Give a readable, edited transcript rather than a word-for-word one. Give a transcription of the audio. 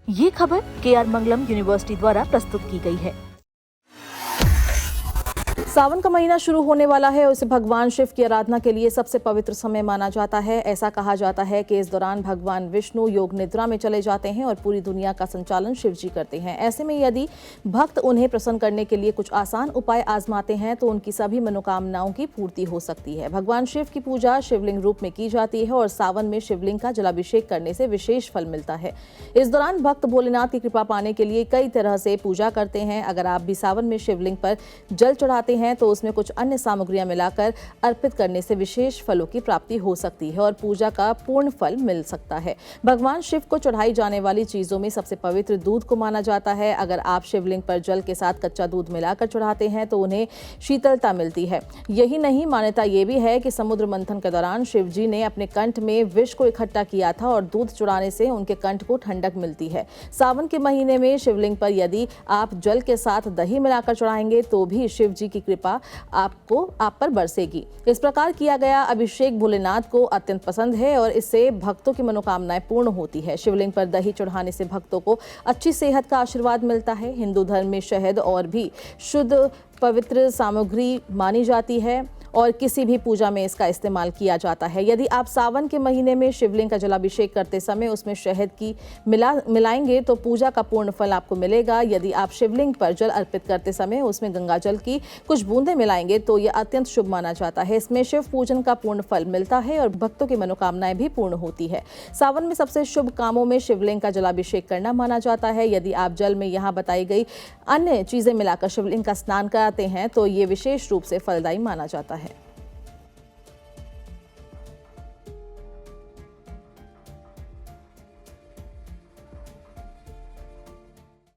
ये खबर KR मंगलम university द्वारा प्रस्तुत की गई है। सावन का महीना शुरू होने वाला है और इसे भगवान शिव की आराधना के लिए सबसे पवित्र समय माना जाता है। ऐसा कहा जाता है कि इस दौरान भगवान विष्णु योग निद्रा में चले जाते हैं और पूरी दुनिया का संचालन शिव जी करते हैं। ऐसे में यदि भक्त उन्हें प्रसन्न करने के लिए कुछ आसान उपाय आजमाते हैं तो उनकी सभी मनोकामनाओं की पूर्ति हो सकती है। भगवान शिव की पूजा शिवलिंग रूप में की जाती है और सावन में शिवलिंग का जलाभिषेक करने से विशेष फल मिलता है। इस दौरान भक्त भोलेनाथ की कृपा पाने के लिए कई तरह से पूजा करते हैं। अगर आप भी सावन में शिवलिंग पर जल चढ़ाते हैं तो उसमें कुछ अन्य सामग्रियां मिलाकर अर्पित करने से विशेष फलों की प्राप्ति हो सकती है और पूजा का पूर्ण फल मिल सकता है। भगवान शिव को चढ़ाई जाने वाली चीजों में सबसे पवित्र दूध को माना जाता है। अगर आप शिवलिंग पर जल के साथ कच्चा दूध मिलाकर चढ़ाते हैं तो उन्हें शीतलता मिलती है। यही नहीं, मान्यता ये भी है कि समुद्र मंथन के दौरान शिव जी ने अपने कंठ में विष को इकट्ठा किया था और दूध चढ़ाने से उनके कंठ को ठंडक मिलती है। सावन के महीने में शिवलिंग पर यदि आप जल के साथ दही मिलाकर चढ़ाएंगे तो भी शिव जी की कृपा आप पर बरसेगी। इस प्रकार किया गया अभिषेक भोलेनाथ को अत्यंत पसंद है और इससे भक्तों की मनोकामनाएं पूर्ण होती है। शिवलिंग पर दही चढ़ाने से भक्तों को अच्छी सेहत का आशीर्वाद मिलता है। हिंदू धर्म में शहद और भी शुद्ध पवित्र सामग्री मानी जाती है और किसी भी पूजा में इसका इस्तेमाल किया जाता है। यदि आप सावन के महीने में शिवलिंग का जलाभिषेक करते समय उसमें शहद की मिलाएंगे तो पूजा का पूर्ण फल आपको मिलेगा। यदि आप शिवलिंग पर जल अर्पित करते समय उसमें गंगा जल की कुछ बूंदें मिलाएंगे तो यह अत्यंत शुभ माना जाता है। इसमें शिव पूजन का पूर्ण फल मिलता है और भक्तों की मनोकामनाएं भी पूर्ण होती है। सावन में सबसे शुभ कामों में शिवलिंग का जलाभिषेक करना माना जाता है। यदि आप जल में यहाँ बताई गई अन्य चीजें मिलाकर शिवलिंग का स्नान कराते हैं तो ये विशेष रूप से फलदायी माना जाता है।